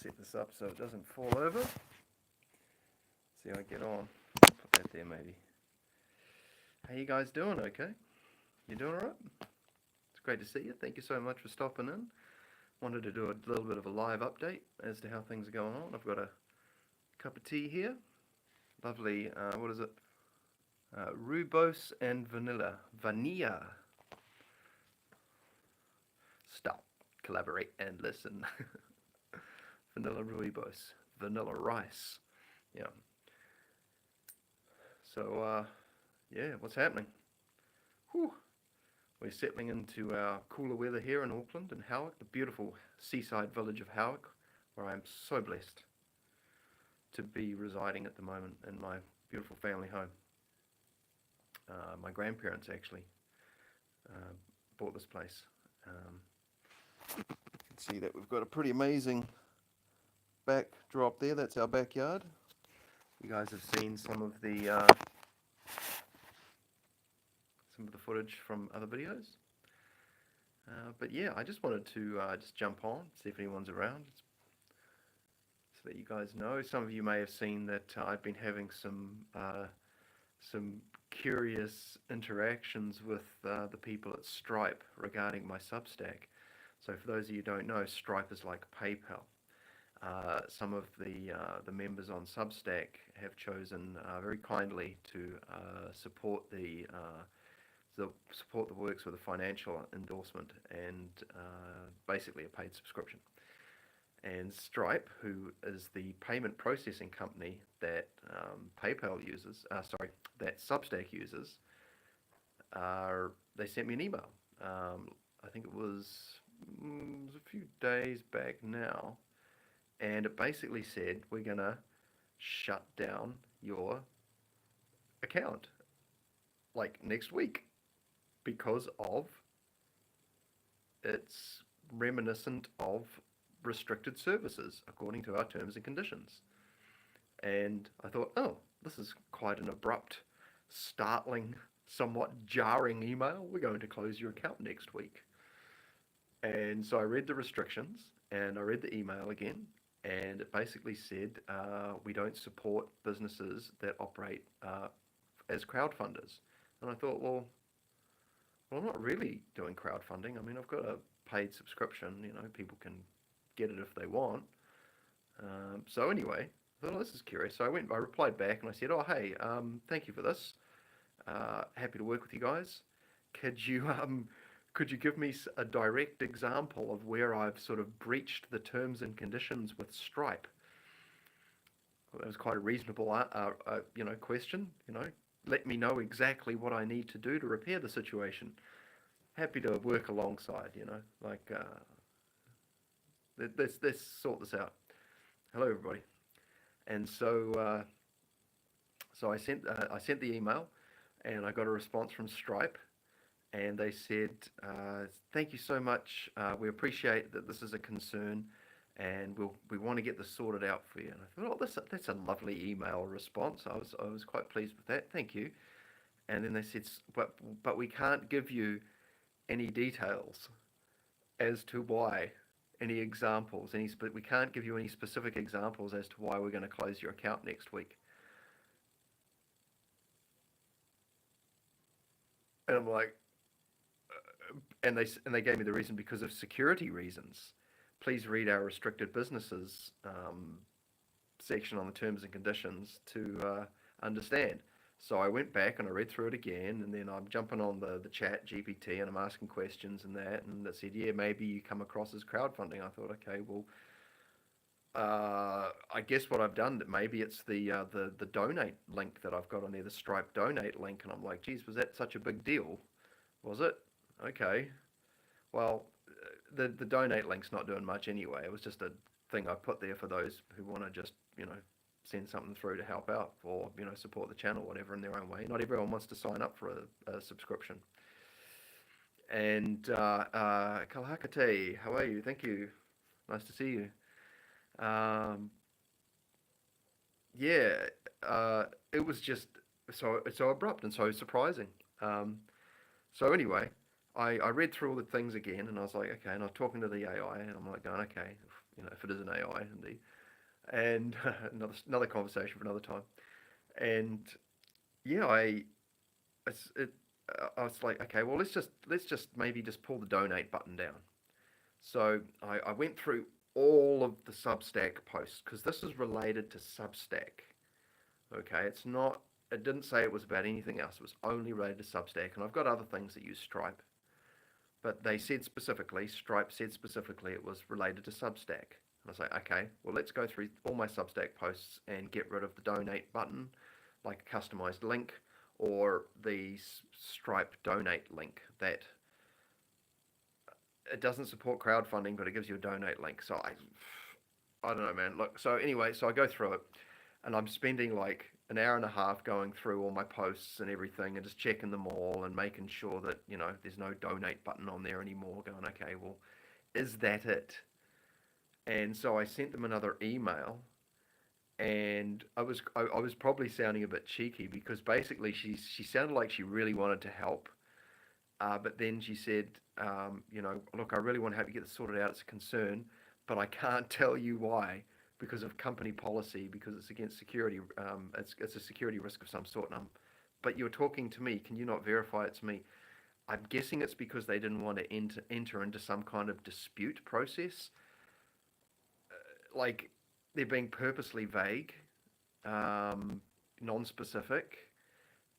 set this up so it doesn't fall over. See how I get on. Put that there maybe. How you guys doing? Okay? You doing alright? It's great to see you. Thank you so much for stopping in. Wanted to do a little bit of a live update as to how things are going on. I've got a cup of tea here. Lovely, what is it? Rooibos and vanilla. Vanilla. Stop, collaborate and listen. Vanilla rooibos. Vanilla rice. Yeah. So, yeah, what's happening? Whew. We're settling into our cooler weather here in Auckland and Howick, the beautiful seaside village of Howick, where I am so blessed to be residing at the moment in my beautiful family home. My grandparents actually bought this place. You can see that we've got a pretty amazing backdrop there. That's our backyard. You guys have seen some of the footage from other videos. But yeah, I just wanted to just jump on, see if anyone's around, so that you guys know. Some of you may have seen that I've been having some curious interactions with the people at Stripe regarding my Substack. So for those of you who don't know, Stripe is like PayPal. Some of the members on Substack have chosen very kindly to support the works with a financial endorsement and basically a paid subscription. And Stripe, who is the payment processing company that PayPal uses, that Substack uses, they sent me an email. I think it was a few days back now, and it basically said, we're gonna shut down your account like next week because of it's reminiscent of restricted services according to our terms and conditions. And I thought, oh, this is quite an abrupt, startling, somewhat jarring email. We're going to close your account next week. And so I read the restrictions and I read the email again, and it basically said we don't support businesses that operate as crowdfunders. And I thought, well, I'm not really doing crowdfunding. I mean, I've got a paid subscription, you know, people can get it if they want. So anyway, I thought, oh, this is curious. So I replied back and I said, oh, hey, thank you for this. Happy to work with you guys. Could you give me a direct example of where I've sort of breached the terms and conditions with Stripe? Well, that was quite a reasonable, question. Let me know exactly what I need to do to repair the situation. Happy to work alongside. Let's sort this out. Hello, everybody. And so I sent the email, and I got a response from Stripe. And they said, thank you so much. We appreciate that this is a concern, and we want to get this sorted out for you. And I thought, oh, that's a lovely email response. I was quite pleased with that. Thank you. And then they said, but we can't give you any details as to why, any examples, we can't give you any specific examples as to why we're going to close your account next week. And I'm like, and they gave me the reason because of security reasons. Please read our restricted businesses section on the terms and conditions to understand. So I went back and I read through it again, and then I'm jumping on the chat GPT and I'm asking questions and that, and it said, yeah, maybe you come across as crowdfunding. I thought, okay, well, I guess what I've done, that maybe it's the donate link that I've got on there, the Stripe donate link, and I'm like, geez, was that such a big deal? Was it? Okay. Well, the donate link's not doing much anyway. It was just a thing I put there for those who want to just, send something through to help out or, support the channel, whatever, in their own way. Not everyone wants to sign up for a subscription. And Kalahakate, how are you? Thank you. Nice to see you. It was just so abrupt and so surprising. So anyway, I read through all the things again, and I was like, okay, and I was talking to the AI, and I'm like going, okay, if it is an AI indeed, and another conversation for another time, and yeah, it's- it, I was like, okay, well, let's just maybe just pull the donate button down. So I went through all of the Substack posts because this is related to Substack. Okay, it didn't say it was about anything else. It was only related to Substack, and I've got other things that use Stripe, but Stripe said specifically it was related to Substack. And I was like, okay, well, let's go through all my Substack posts and get rid of the donate button, like a customized link, or the Stripe donate link that it doesn't support crowdfunding, but it gives you a donate link. So I don't know, man. Look, so anyway, so I go through it, and I'm spending like an hour and a half going through all my posts and everything, and just checking them all and making sure that there's no donate button on there anymore. Going, okay, well, is that it? And so I sent them another email, and I was probably sounding a bit cheeky because basically she sounded like she really wanted to help. But then she said, look, I really want to help you get this sorted out. It's a concern, but I can't tell you why because of company policy, because it's against security. It's a security risk of some sort. But you're talking to me. Can you not verify it's me? I'm guessing it's because they didn't want to enter into some kind of dispute process. Like they're being purposely vague, non-specific.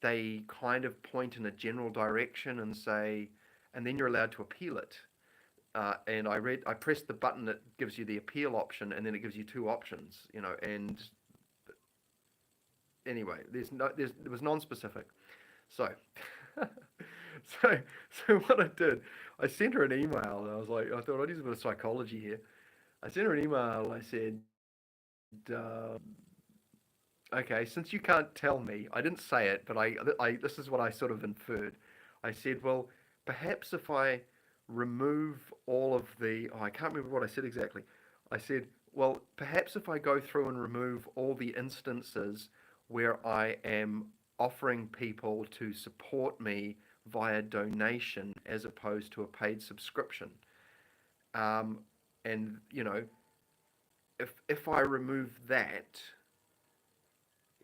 They kind of point in a general direction and say, and then you're allowed to appeal it. And I pressed the button that gives you the appeal option, and then it gives you two options, and anyway, it was non-specific. So, so, so what I did, I sent her an email, and I thought I'd use a bit of psychology here. I sent her an email. I said, uh, okay, since you can't tell me, I didn't say it, but this is what I sort of inferred. I said, well, perhaps if I remove all of I can't remember what I said exactly. I said, well, perhaps if I go through and remove all the instances where I am offering people to support me via donation as opposed to a paid subscription, um, and if I remove that,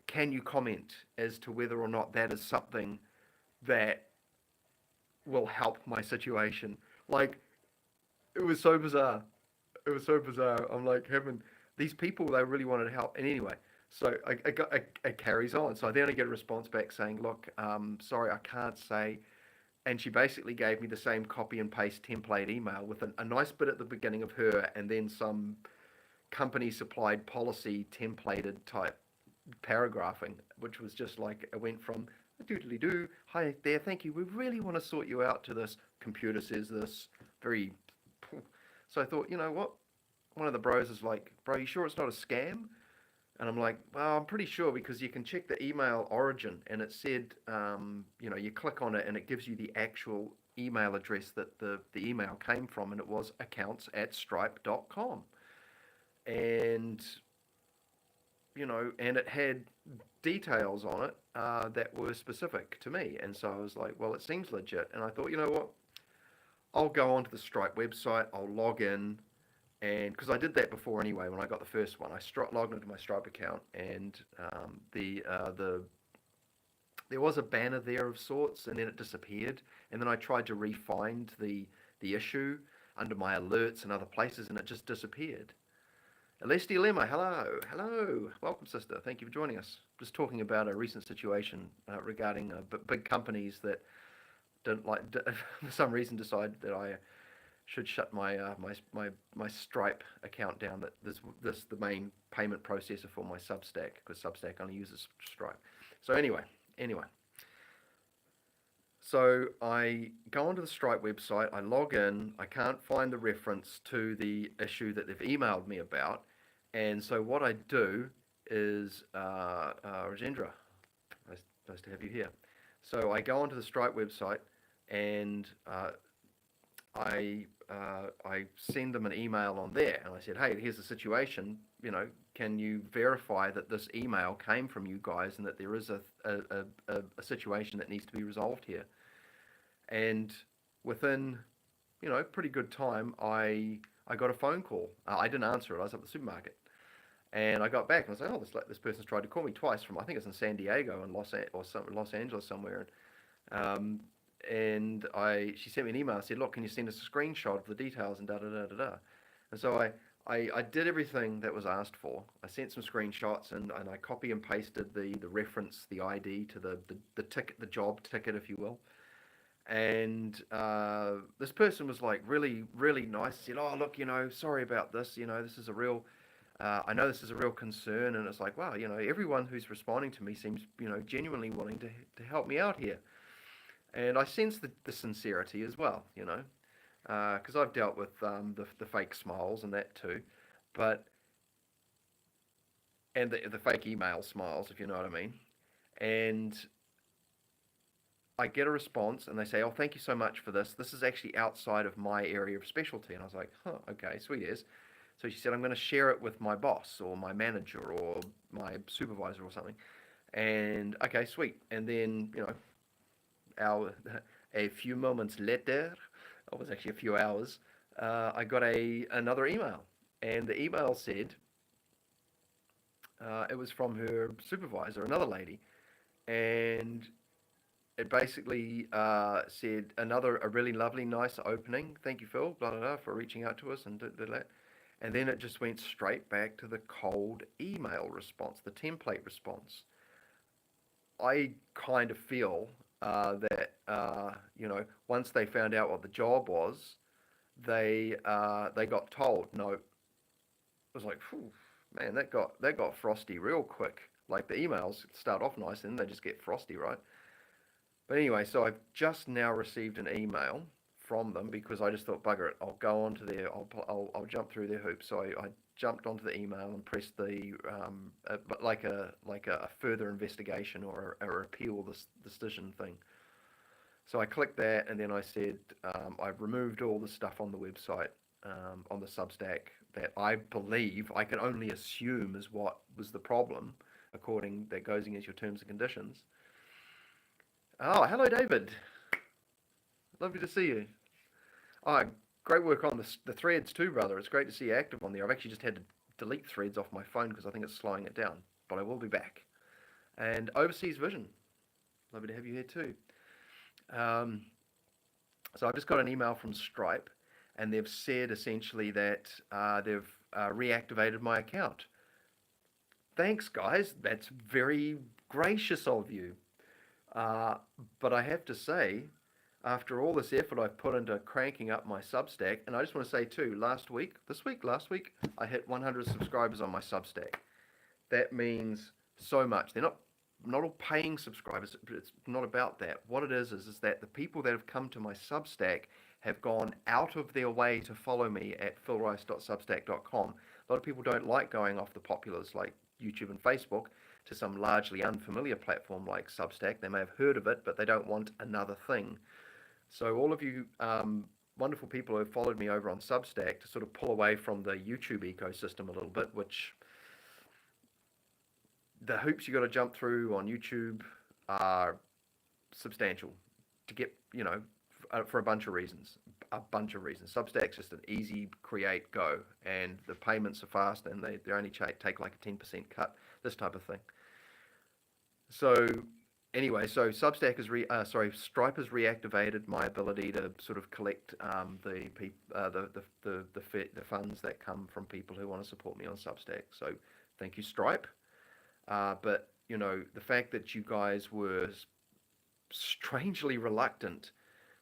can you comment as to whether or not that is something that will help my situation? Like, it was so bizarre. It was so bizarre. I'm like, having these people, they really wanted to help. And anyway, so it carries on. So then I get a response back saying, look, sorry, I can't say. And she basically gave me the same copy and paste template email with a nice bit at the beginning of her and then some company supplied policy templated type paragraphing, which was just like it went from doodly doo, hi there, thank you, we really want to sort you out, to this computer says this very. So I thought, you know what? One of the bros is like, bro, you sure it's not a scam? And I'm like, well, I'm pretty sure because you can check the email origin and it said, you click on it and it gives you the actual email address that the email came from, and it was accounts@stripe.com. And and it had details on it that were specific to me. And so I was like, well, it seems legit. And I thought, you know what? I'll go onto the Stripe website, I'll log in, and because I did that before anyway when I got the first one, I logged into my Stripe account, and there was a banner there of sorts, and then it disappeared. And then I tried to re-find the issue under my alerts and other places, and it just disappeared. Alessia Lemma, hello, hello, welcome, sister. Thank you for joining us. Just talking about a recent situation regarding big companies that don't for some reason decide that I should shut my Stripe account down. That this the main payment processor for my Substack, because Substack only uses Stripe. So anyway. So I go onto the Stripe website, I log in, I can't find the reference to the issue that they've emailed me about, and so what I do is, Rajendra, nice to have you here. So I go onto the Stripe website, and I send them an email on there, and I said, hey, here's the situation, can you verify that this email came from you guys and that there is a situation that needs to be resolved here? And within, pretty good time, I got a phone call. I didn't answer it. I was at the supermarket, and I got back and I was like, oh, this person's tried to call me twice from, I think it's in San Diego and Los Angeles somewhere. Um, and she sent me an email. I said, look, can you send us a screenshot of the details and da da da da da. And so I did everything that was asked for. I sent some screenshots and I copy and pasted the reference, the ID to the ticket, the job ticket, if you will. And this person was like really, really nice. Said, oh, look, sorry about this. This is a real, I know this is a real concern. And it's like, wow, everyone who's responding to me seems, genuinely wanting to help me out here. And I sense the sincerity as well, because I've dealt with the fake smiles and that too, but and the fake email smiles, if you know what I mean. And I get a response, and they say, "Oh, thank you so much for this. This is actually outside of my area of specialty." And I was like, "Huh, okay, sweet as." So she said, "I'm going to share it with my boss or my manager or my supervisor or something." And okay, sweet. And then our a few moments later, it was actually a few hours, I got another email, and the email said it was from her supervisor, another lady, and it basically said a really lovely, nice opening. Thank you, Phil, blah blah blah, for reaching out to us and did that. And then it just went straight back to the cold email response, the template response. I kind of feel that once they found out what the job was, they got told no. It was like, phew, man, that got frosty real quick. Like the emails start off nice and then they just get frosty, right? But anyway, so I've just now received an email from them because I just thought, bugger it, I'll go onto their, I'll jump through their hoops. So I jumped onto the email and pressed the, but like a further investigation or a appeal this decision thing. So I clicked that and then I said, I've removed all the stuff on the website, on the Substack that I believe, I can only assume is what was the problem, according that goes against your terms and conditions. Oh, hello, David. Lovely to see you. Oh, great work on the threads too, brother. It's great to see you active on there. I've actually just had to delete threads off my phone because I think it's slowing it down, but I will be back. And Overseas Vision, lovely to have you here too. So I've just got an email from Stripe, and they've said essentially that they've reactivated my account. Thanks, guys. That's very gracious of you. But I have to say, after all this effort I've put into cranking up my Substack, and I just want to say too, last week, I hit 100 subscribers on my Substack. That means so much. They're not all paying subscribers. It's not about that. What it is that the people that have come to my Substack have gone out of their way to follow me at philrice.substack.com. A lot of people don't like going off the populars like YouTube and Facebook to some largely unfamiliar platform like Substack. They may have heard of it, but they don't want another thing. So all of you wonderful people who have followed me over on Substack to sort of pull away from the YouTube ecosystem a little bit, which the hoops you got to jump through on YouTube are substantial to get, for a bunch of reasons. Substack's just an easy create, go, and the payments are fast, and they only take like a 10% cut, this type of thing. So anyway, so Stripe has reactivated my ability to sort of collect the funds that come from people who want to support me on Substack. So thank you, Stripe. But the fact that you guys were strangely reluctant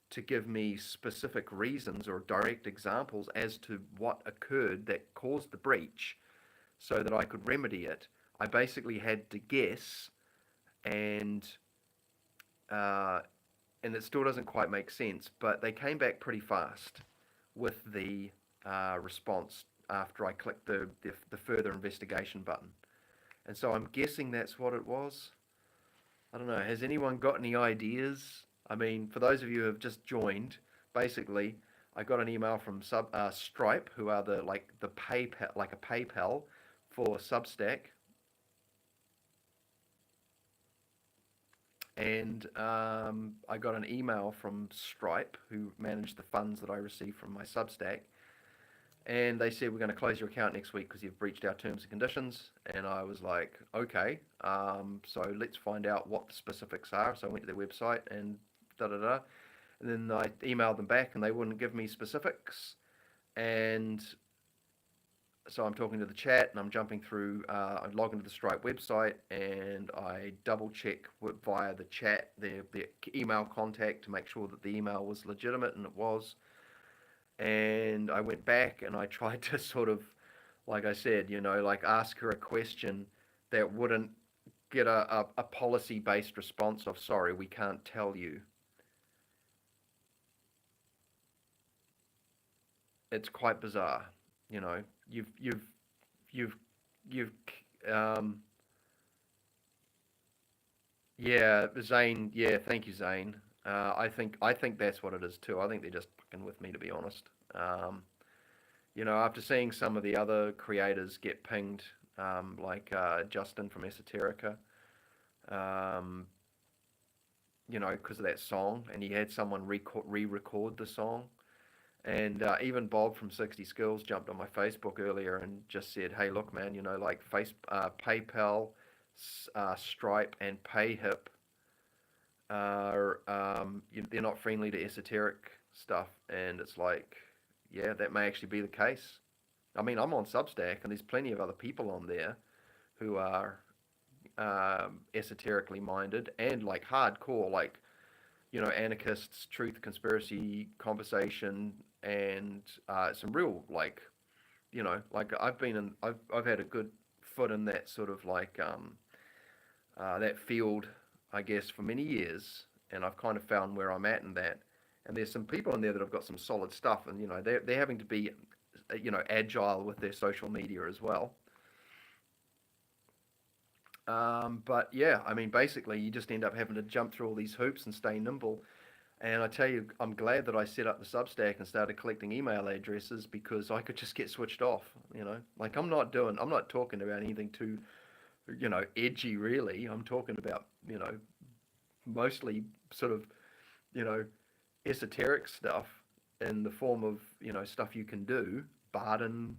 to give me specific reasons or direct examples as to what occurred that caused the breach so that I could remedy it, I basically had to guess, and it still doesn't quite make sense, but they came back pretty fast with the response after I clicked the further investigation button. And so I'm guessing that's what it was. I don't know. Has anyone got any ideas? I mean, for those of you who have just joined, basically, I got an email from Stripe, who are the PayPal, like a PayPal for Substack, and I got an email from Stripe, who managed the funds that I received from my Substack, and they said we're going to close your account next week because you've breached our terms and conditions. And I was like, okay, so let's find out what the specifics are. So I went to their website and da da da, and then I emailed them back, and they wouldn't give me specifics. And so I'm talking to the chat, and I'm jumping through. I log into the Stripe website, and I double check via the chat their email contact to make sure that the email was legitimate, and it was. And I went back and I tried to sort of, like I said, like ask her a question that wouldn't get a policy-based response of, sorry, we can't tell you. It's quite bizarre, you know. You've you've um yeah, Zane, yeah, thank you, Zane. I think that's what it is too. I think they're just fucking with me, to be honest. Um, after seeing some of the other creators get pinged, like Justin from Esoterica, um, because of that song, and he had someone re-record the song. And even Bob from 60 Skills jumped on my Facebook earlier and just said, "Hey, look, man, like PayPal, Stripe, and PayHip are they're not friendly to esoteric stuff." And it's like, yeah, that may actually be the case. I mean, I'm on Substack, and there's plenty of other people on there who are esoterically minded and like hardcore, like anarchists, truth, conspiracy, conversation, and some real like I've had a good foot in that sort of like that field, I guess, for many years, and I've kind of found where I'm at in that. And there's some people in there that have got some solid stuff, and they're having to be agile with their social media as well. But yeah, I mean, basically, you just end up having to jump through all these hoops and stay nimble. And I tell you, I'm glad that I set up the Substack and started collecting email addresses because I could just get switched off. Like I'm not talking about anything too, edgy really. I'm talking about, mostly sort of, you know, esoteric stuff in the form of, stuff you can do. Bardon,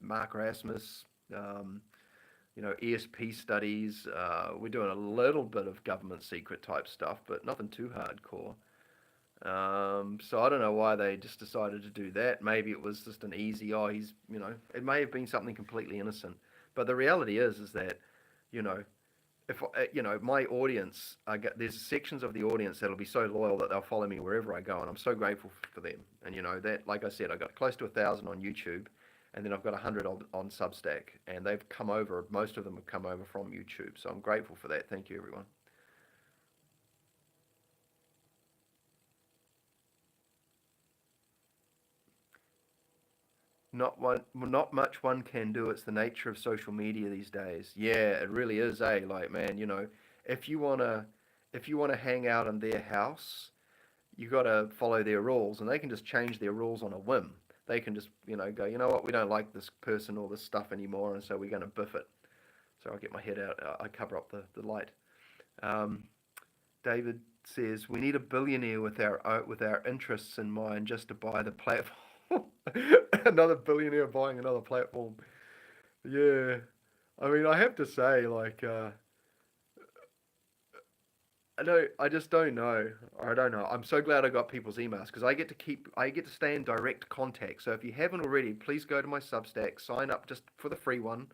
Mark Rasmus, um, ESP studies. We're doing a little bit of government secret type stuff, but nothing too hardcore. So I don't know why they just decided to do that. Maybe it was just an easy, oh, it may have been something completely innocent. But the reality is that, you know, if my audience, there's sections of the audience that'll be so loyal that they'll follow me wherever I go, and I'm so grateful for them. And that, like I said, I got close to 1,000 on YouTube, and then I've got 100 on Substack, and they've come over. Most of them have come over from YouTube, so I'm grateful for that. Thank you, everyone. Not much one can do. It's the nature of social media these days. Yeah, it really is, eh? Like, man, if you wanna if you wanna hang out in their house, you gotta follow their rules, and they can just change their rules on a whim. They can just, go, you know what, we don't like this person or this stuff anymore, and so we're gonna biff it. So I'll get my head out. I cover up the light. Um, David says we need a billionaire with our interests in mind just to buy the platform. Another billionaire buying another platform. Yeah, I mean, I have to say, like, I just don't know. I don't know. I'm so glad I got people's emails because I get to stay in direct contact. So if you haven't already, please go to my Substack, sign up just for the free one.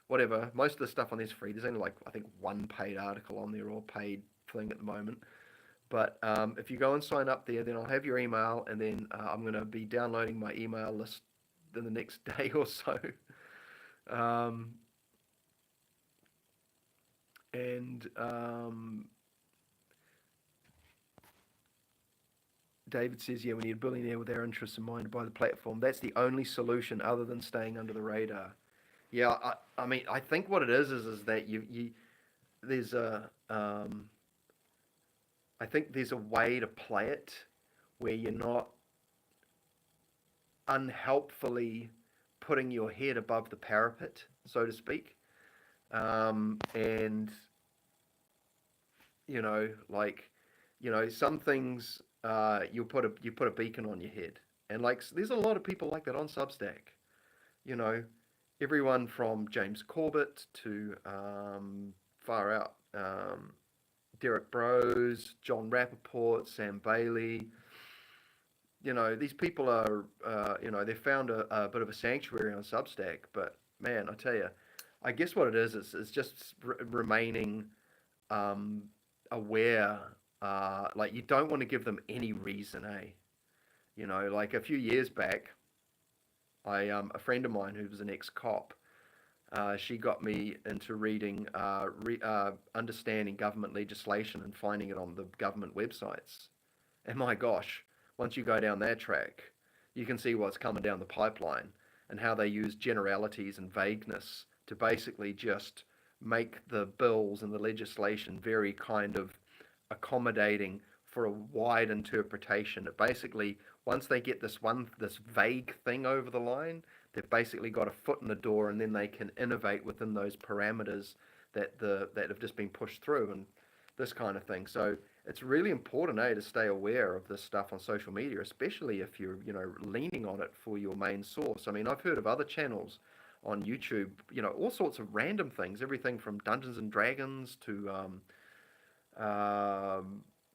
Whatever. Most of the stuff on there is free. There's only like I think one paid article on there or paid thing at the moment. But if you go and sign up there, then I'll have your email, and then I'm going to be downloading my email list in the next day or so. Um, and David says, yeah, we need a billionaire with our interests in mind to buy the platform. That's the only solution other than staying under the radar. Yeah, I mean, I think what it is that you there's a I think there's a way to play it where you're not unhelpfully putting your head above the parapet, so to speak. And like, some things, you put a beacon on your head, and like there's a lot of people like that on Substack. You know, everyone from James Corbett to far out Derek Bros, John Rappaport, Sam Bailey. These people are, they found a bit of a sanctuary on Substack. But man, I tell you, I guess what it is just remaining um, aware. Like you don't want to give them any reason, eh? Like a few years back, a friend of mine who was an ex-cop, she got me into reading, understanding government legislation and finding it on the government websites. And my gosh, once you go down that track, you can see what's coming down the pipeline and how they use generalities and vagueness to basically just make the bills and the legislation very kind of accommodating for a wide interpretation. It basically, once they get this vague thing over the line, they've basically got a foot in the door, and then they can innovate within those parameters that have just been pushed through, and this kind of thing. So it's really important, to stay aware of this stuff on social media, especially if you're, leaning on it for your main source. I mean, I've heard of other channels on YouTube, all sorts of random things, everything from Dungeons and Dragons to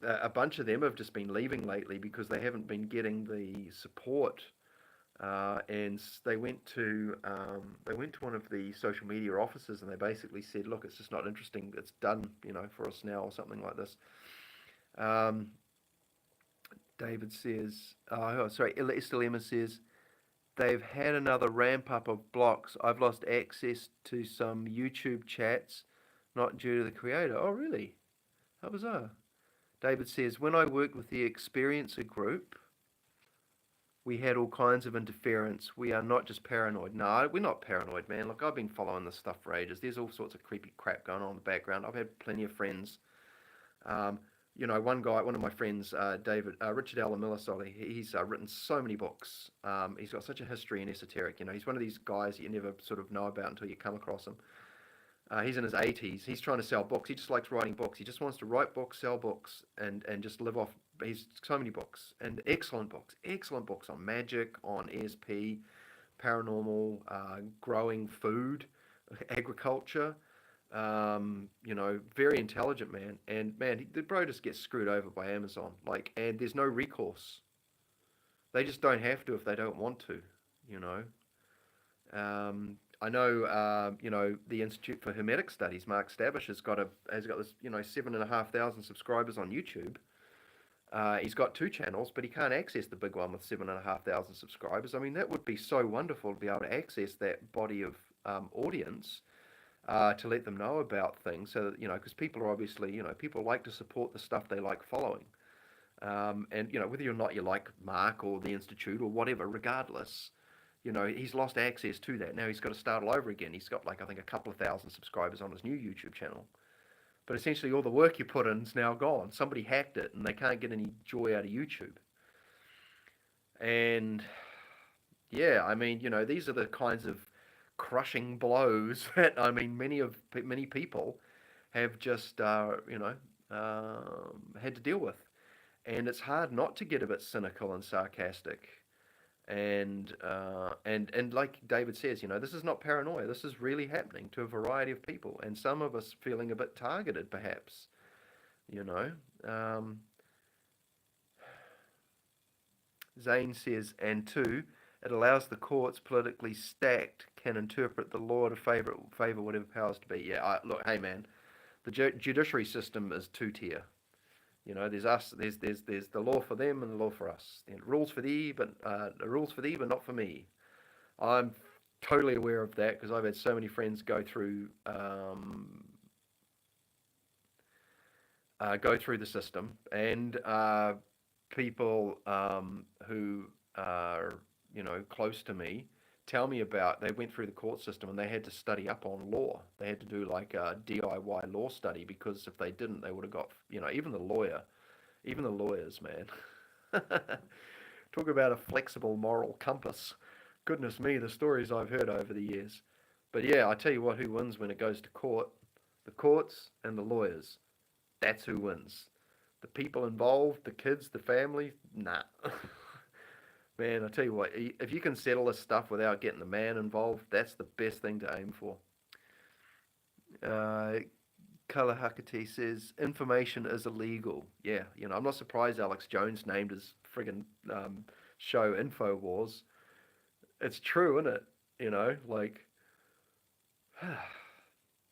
a bunch of them have just been leaving lately because they haven't been getting the support. And they went to one of the social media offices, and they basically said, "Look, it's just not interesting. It's done, for us now," or something like this. Um, David says, oh, sorry, Estelle Emma says, they've had another ramp up of blocks. I've lost access to some YouTube chats, not due to the creator. Oh, really? How bizarre. David says, when I worked with the Experiencer group, we had all kinds of interference. We are not just paranoid. No, we're not paranoid, man. Look, I've been following this stuff for ages. There's all sorts of creepy crap going on in the background. I've had plenty of friends. Um, one of my friends, David, Richard Allen Miller, sorry, he's written so many books. He's got such a history in esoteric. He's one of these guys you never sort of know about until you come across him. He's in his 80s. He's trying to sell books. He just likes writing books. He just wants to write books, sell books, and just live off. He's so many books, and excellent books on magic, on ESP, paranormal, growing food, agriculture. Very intelligent man. And man, the bro just gets screwed over by Amazon. Like, and there's no recourse. They just don't have to if they don't want to. You know. I know, the Institute for Hermetic Studies, Mark Stabish has got this, 7,500 subscribers on YouTube. He's got two channels, but he can't access the big one with 7,500 subscribers. I mean, that would be so wonderful to be able to access that body of audience, to let them know about things. So that, because people are obviously, people like to support the stuff they like following. And, whether or not you like Mark or the Institute or whatever, regardless, he's lost access to that. Now he's got to start all over again. He's got, like, I think a couple of thousand subscribers on his new YouTube channel. But essentially all the work you put in is now gone. Somebody hacked it, and they can't get any joy out of YouTube. And yeah, I mean, these are the kinds of crushing blows that, I mean, many people have just, had to deal with. And it's hard not to get a bit cynical and sarcastic. And like David says, this is not paranoia. This is really happening to a variety of people, and some of us feeling a bit targeted, perhaps. You know, Zane says, and two, it allows the courts politically stacked can interpret the law to favor whatever powers to be. Yeah, look, hey man, the judiciary system is two-tier. There's us. There's the law for them and the law for us. Rules for thee, but not for me. I'm totally aware of that because I've had so many friends go through the system, and people who are close to me tell me about, they went through the court system and they had to study up on law. They had to do like a DIY law study, because if they didn't, they would have got, even the lawyers, man. Talk about a flexible moral compass. Goodness me, the stories I've heard over the years. But yeah, I tell you what, who wins when it goes to court? The courts and the lawyers. that's who wins. The people involved, the kids, the family, nah. Man, I tell you what, if you can settle this stuff without getting the man involved, that's the best thing to aim for. Uh, Kalahakati says information is illegal. Yeah, I'm not surprised Alex Jones named his friggin' show InfoWars. It's true, isn't it? Like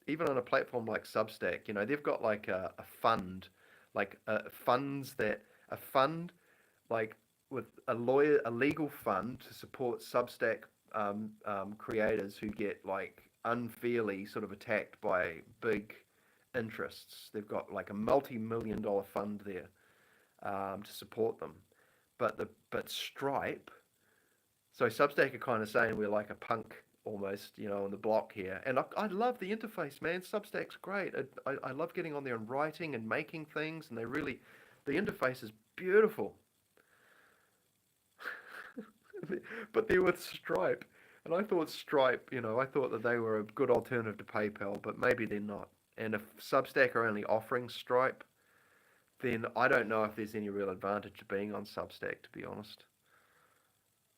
even on a platform like Substack, they've got like a fund, like a fund like with a legal fund to support Substack creators who get like unfairly sort of attacked by big interests. They've got like a multi-million dollar fund there to support them. But Stripe, so Substack are kind of saying we're like a punk almost, on the block here. And I love the interface, man. Substack's great. I love getting on there and writing and making things, and the interface is beautiful. But they're with Stripe. And I thought Stripe, I thought that they were a good alternative to PayPal, but maybe they're not. And if Substack are only offering Stripe, then I don't know if there's any real advantage to being on Substack, to be honest.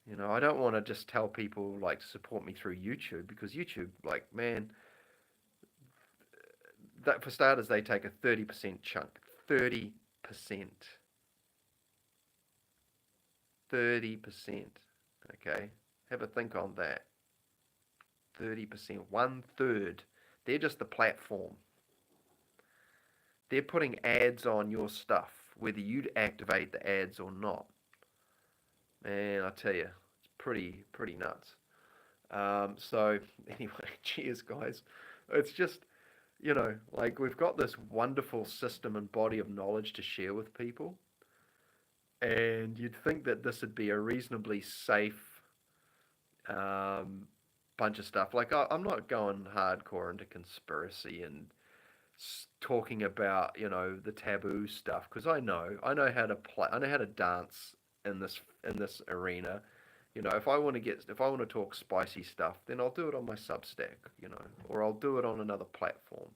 I don't want to just tell people like to support me through YouTube, because YouTube, like, man, that for starters they take a 30% chunk. 30%. 30%. Okay? Have a think on that. 30%. 1/3. They're just the platform. They're putting ads on your stuff, whether you activate the ads or not. Man, I tell you, it's pretty nuts. So anyway, cheers, guys. It's just, like we've got this wonderful system and body of knowledge to share with people, and you'd think that this would be a reasonably safe bunch of stuff. Like I'm not going hardcore into conspiracy and talking about the taboo stuff, because I know how to play, I know how to dance in this arena. If I want to talk spicy stuff, then I'll do it on my Substack, or I'll do it on another platform.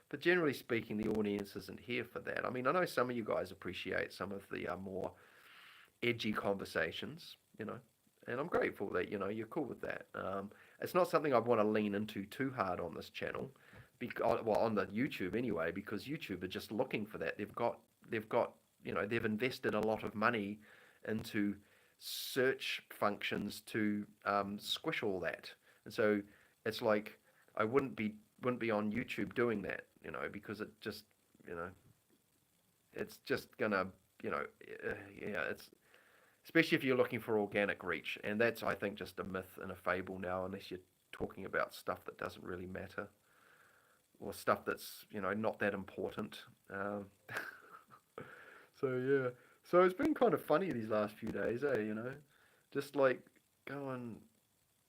But generally speaking, the audience isn't here for that. I mean, I know some of you guys appreciate some of the more edgy conversations, and I'm grateful that you're cool with that. It's not something I want to lean into too hard on this channel, because, well, on the YouTube anyway, because YouTube are just looking for that. They've got they've invested a lot of money into search functions to squish all that, and so it's like I wouldn't be on YouTube doing that, because it just it's just gonna yeah, it's especially if you're looking for organic reach, and that's, I think, just a myth and a fable now, unless you're talking about stuff that doesn't really matter, or stuff that's not that important. So yeah, so it's been kind of funny these last few days, just like going,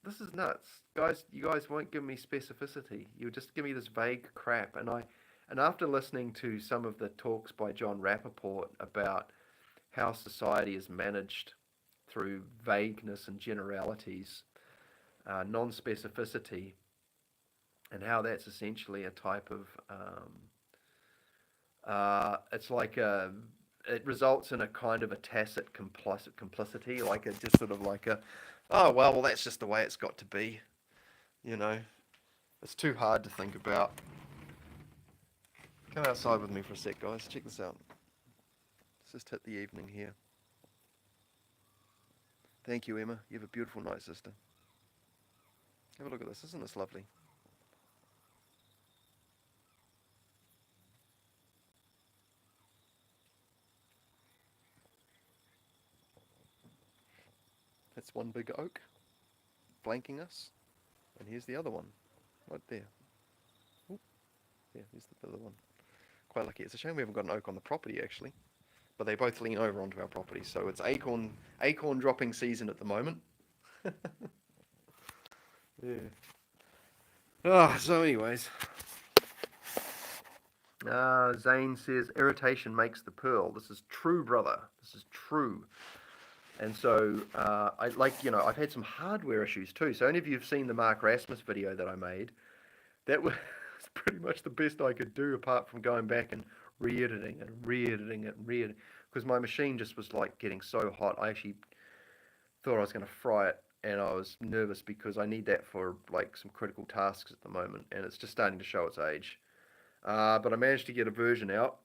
this is nuts, guys. You guys won't give me specificity. You just give me this vague crap, and after listening to some of the talks by John Rappaport about how society is managed through vagueness and generalities, non-specificity, and how that's essentially a type of it's like it results in a kind of a tacit complicity, like a just sort of like a, oh well, that's just the way it's got to be, it's too hard to think about. Come outside with me for a sec, guys. Check this out. Let's just hit the evening here. Thank you, Emma. You have a beautiful night, sister. Have a look at this. Isn't this lovely? That's one big oak flanking us, and here's the other one right there. Ooh, yeah, here's the other one. Quite lucky. It's a shame we haven't got an oak on the property, actually, but they both lean over onto our property, so it's acorn dropping season at the moment. Yeah. So anyways, Zane says irritation makes the pearl. This is true, brother. This is true. And so, I've had some hardware issues too. So any of you have seen the Mark Rasmus video that I made, that was pretty much the best I could do, apart from going back and re-editing and re-editing it and re-editing, because my machine just was like getting so hot. I actually thought I was going to fry it, and I was nervous because I need that for like some critical tasks at the moment, and it's just starting to show its age. But I managed to get a version out,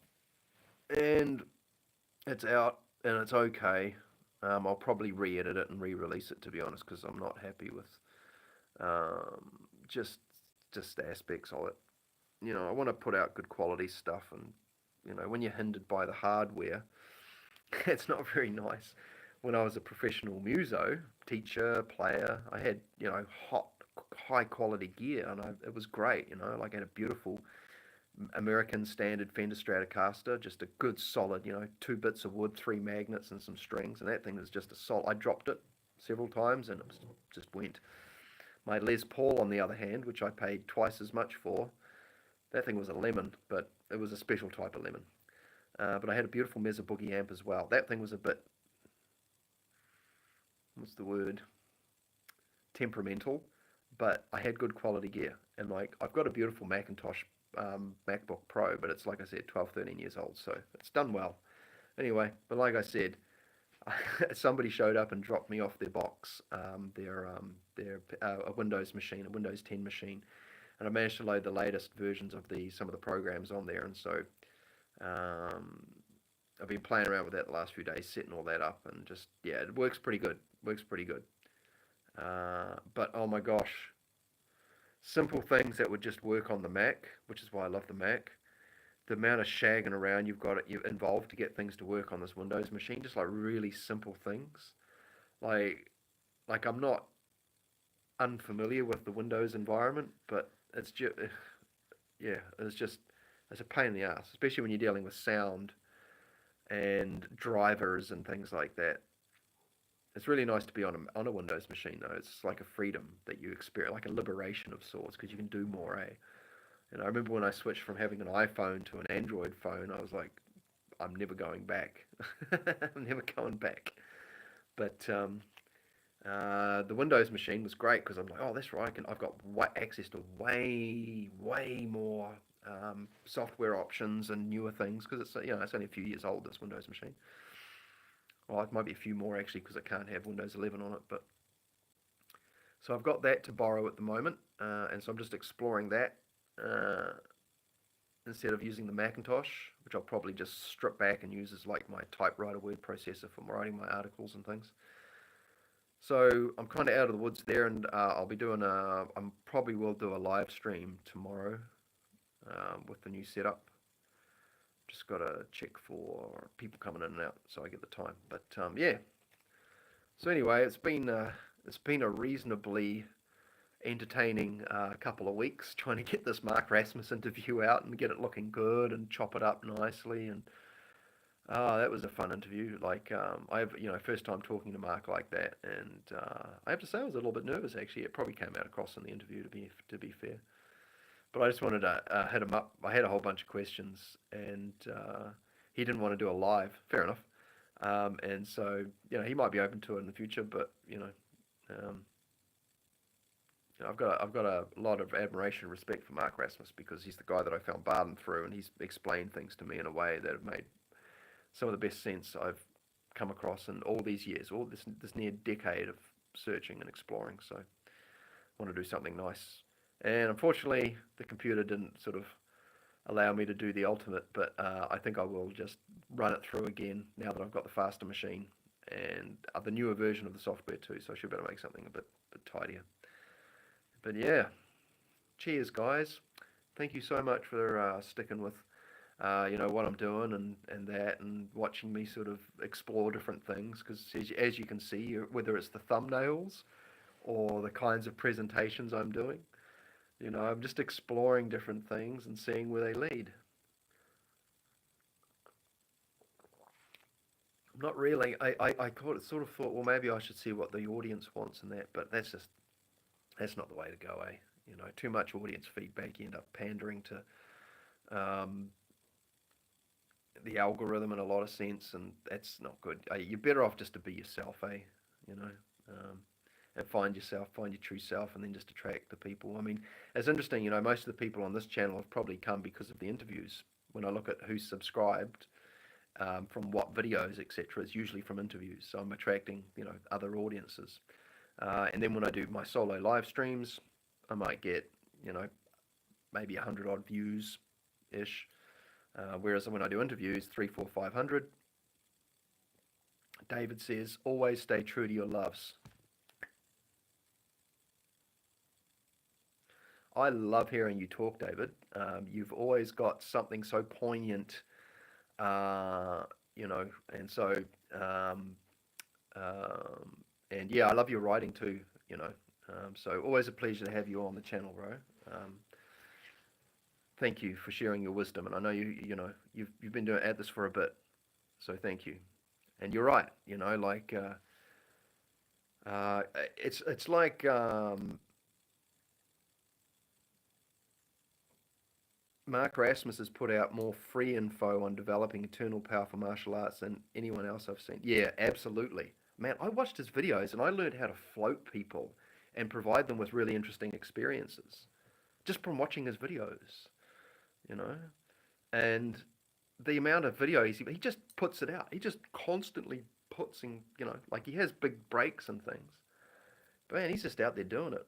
and it's out, and it's okay. I'll probably re-edit it and re-release it, to be honest, because I'm not happy with um, just just aspects of it. I want to put out good quality stuff, and when you're hindered by the hardware, it's not very nice. When I was a professional muso, teacher, player, I had, hot, high quality gear, and it was great, like I had a beautiful American standard Fender Stratocaster, just a good solid, two bits of wood, three magnets, and some strings, and that thing was just a solid. I dropped it several times, and it was, just went. My Les Paul, on the other hand, which I paid twice as much for, that thing was a lemon, but it was a special type of lemon. But I had a beautiful Mesa Boogie amp as well. That thing was a bit, what's the word, temperamental, but I had good quality gear. And like, I've got a beautiful Macintosh MacBook Pro, but it's, like I said, 12, 13 years old, so it's done well. Anyway, but like I said, somebody showed up and dropped me off their box, their a Windows machine, a Windows 10 machine, and I managed to load the latest versions of some of the programs on there, and so um, I've been playing around with that the last few days, setting all that up, and just, yeah, it works pretty good. Works pretty good. But oh my gosh, simple things that would just work on the Mac, which is why I love the Mac. The amount of shagging around you've involved to get things to work on this Windows machine, just like really simple things. Like like I'm not unfamiliar with the Windows environment, but it's just yeah, it's a pain in the ass, especially when you're dealing with sound and drivers and things like that. It's really nice to be on a Windows machine though. It's like a freedom that you experience, like a liberation of sorts, because you can do more, eh? And I remember when I switched from having an iPhone to an Android phone, I was like, I'm never going back. I'm never going back. But the Windows machine was great because I'm like, oh, that's right. I've got access to way more software options and newer things because it's only a few years old, this Windows machine. Well, it might be a few more actually because it can't have Windows 11 on it. But so I've got that to borrow at the moment, and so I'm just exploring that instead of using the Macintosh, which I'll probably just strip back and use as like my typewriter word processor for writing my articles and things. So I'm kind of out of the woods there, and I'll be doing I probably will do a live stream tomorrow with the new setup. Just got to check for people coming in and out so I get the time. But yeah. So anyway, it's been a reasonably entertaining couple of weeks trying to get this Mark Rasmus interview out and get it looking good and chop it up nicely. And that was a fun interview. Like I have, first time talking to Mark like that, and I have to say I was a little bit nervous actually. It probably came out across in the interview to be fair. But I just wanted to hit him up. I had a whole bunch of questions, and he didn't want to do a live. Fair enough. And so he might be open to it in the future. But um, I've got a lot of admiration and respect for Mark Rasmus because he's the guy that I found Bardon through, and he's explained things to me in a way that have made some of the best sense I've come across in all these years, all this near decade of searching and exploring. So I want to do something nice. And unfortunately, the computer didn't sort of allow me to do the ultimate, but I think I will just run it through again now that I've got the faster machine and the newer version of the software too, so I should be able to make something a bit tidier. But yeah, cheers guys. Thank you so much for sticking with what I'm doing and that, and watching me sort of explore different things, because as you can see, whether it's the thumbnails or the kinds of presentations I'm doing, I'm just exploring different things and seeing where they lead. Not really. I sort of thought, well, maybe I should see what the audience wants and that, but that's not the way to go, eh? Too much audience feedback, you end up pandering to the algorithm in a lot of sense, and that's not good. You're better off just to be yourself, eh? You know, um, and find yourself, find your true self, and then just attract the people. I mean, it's interesting, most of the people on this channel have probably come because of the interviews, when I look at who's subscribed, from what videos, etc., it's usually from interviews. So I'm attracting, other audiences. And then when I do my solo live streams, I might get, maybe 100 odd views ish. Whereas when I do interviews, 3, 4, 500. David says, always stay true to your loves. I love hearing you talk, David. You've always got something so poignant, and so, um, and yeah, I love your writing too, so always a pleasure to have you on the channel, bro. Um, Thank you for sharing your wisdom, and I know you've been doing at this for a bit, so thank you. And you're right, like it's like Mark Rasmus has put out more free info on developing eternal powerful martial arts than anyone else I've seen. Yeah, absolutely. Man, I watched his videos and I learned how to float people and provide them with really interesting experiences just from watching his videos, you know? And the amount of video he just puts it out. He just constantly puts in, like he has big breaks and things. But man, he's just out there doing it.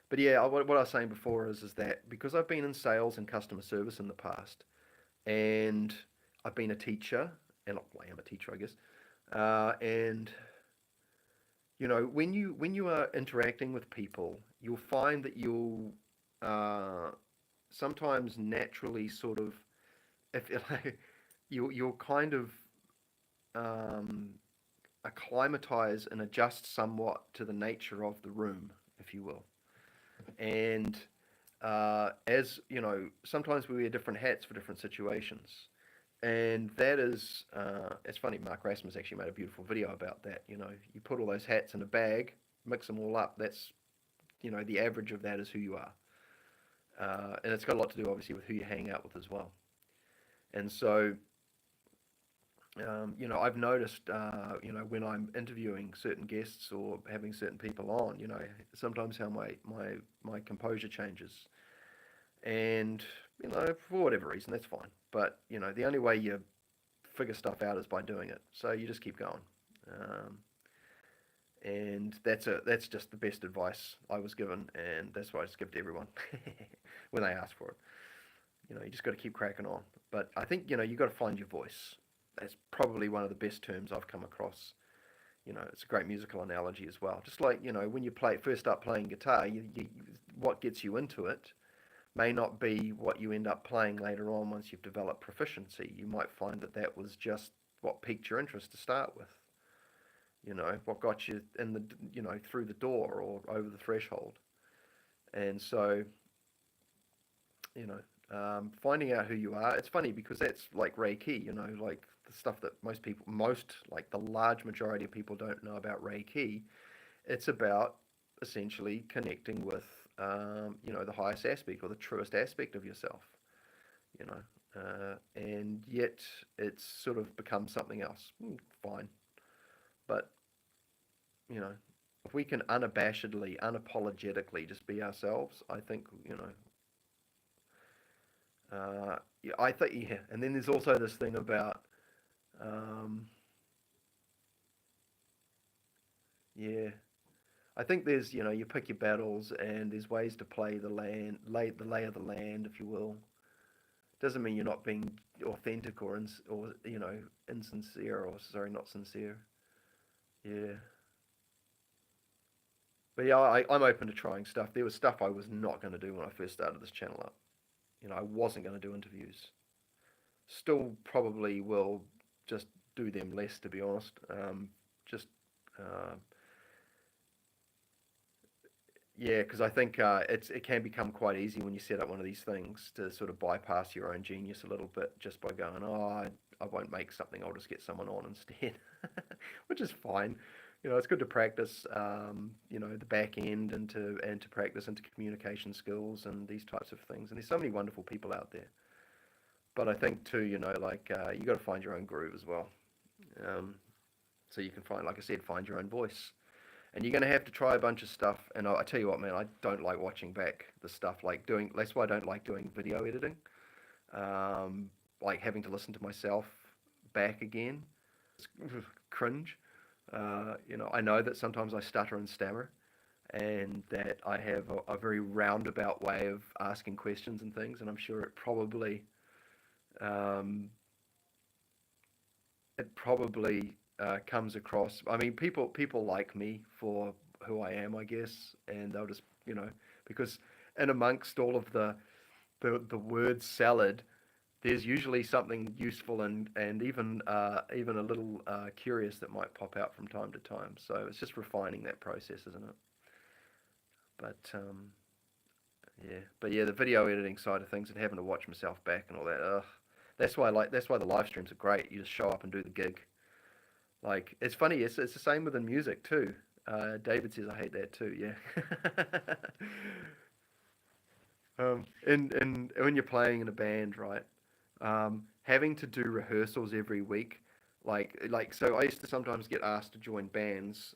But yeah, what I was saying before is that because I've been in sales and customer service in the past, and I've been a teacher, and well, I am a teacher, I guess. And when you are interacting with people, you'll find that you'll uh, sometimes naturally sort of, if you'll kind of um, acclimatize and adjust somewhat to the nature of the room, if you will. And as you know, sometimes we wear different hats for different situations. And that is, it's funny, Mark Rasmus actually made a beautiful video about that. You put all those hats in a bag, mix them all up. That's, the average of that is who you are. And it's got a lot to do, obviously, with who you hang out with as well. And so, I've noticed, when I'm interviewing certain guests or having certain people on, sometimes how my composure changes. And, for whatever reason, that's fine. But, the only way you figure stuff out is by doing it. So you just keep going. And that's just the best advice I was given, and that's what I just give to everyone when they ask for it. You just got to keep cracking on. But I think, you got to find your voice. That's probably one of the best terms I've come across. It's a great musical analogy as well. Just like, when you first start playing guitar, what gets you into it may not be what you end up playing later on once you've developed proficiency. You might find that was just what piqued your interest to start with. What got you in the, through the door or over the threshold. And so, finding out who you are, it's funny because that's like Reiki, like the stuff that like the large majority of people don't know about Reiki. It's about essentially connecting with, the highest aspect or the truest aspect of yourself, and yet it's sort of become something else. Fine. But, if we can unabashedly, unapologetically just be ourselves, I think, yeah, I think, yeah. And then there's also this thing about, yeah, I think there's, you pick your battles and there's ways to play the lay of the land, if you will. Doesn't mean you're not being authentic or insincere, or sorry, not sincere. Yeah. But yeah, I'm open to trying stuff. There was stuff I was not going to do when I first started this channel up. I wasn't going to do interviews. Still probably will just do them less, to be honest. Just, uh, yeah, because I think it can become quite easy when you set up one of these things to sort of bypass your own genius a little bit just by going, oh, I won't make something, I'll just get someone on instead, which is fine. It's good to practice, the back end and to practice into communication skills and these types of things. And there's so many wonderful people out there. But I think too, like you got to find your own groove as well. So you can find, like I said, find your own voice. And you're going to have to try a bunch of stuff. And I tell you what, man, I don't like watching back the stuff, like doing. That's why I don't like doing video editing. like having to listen to myself back again. It's cringe. I know that sometimes I stutter and stammer, and that I have a very roundabout way of asking questions and things, and I'm sure um, it probably comes across. I mean, people like me for who I am, I guess, and they'll just because in amongst all of the word salad, there's usually something useful and even a little curious that might pop out from time to time. So it's just refining that process, isn't it? But yeah, the video editing side of things and having to watch myself back and all that. Ugh. That's why the live streams are great. You just show up and do the gig. Like it's funny. It's the same within music too. David says I hate that too. Yeah. And when you're playing in a band, right? Having to do rehearsals every week, so I used to sometimes get asked to join bands.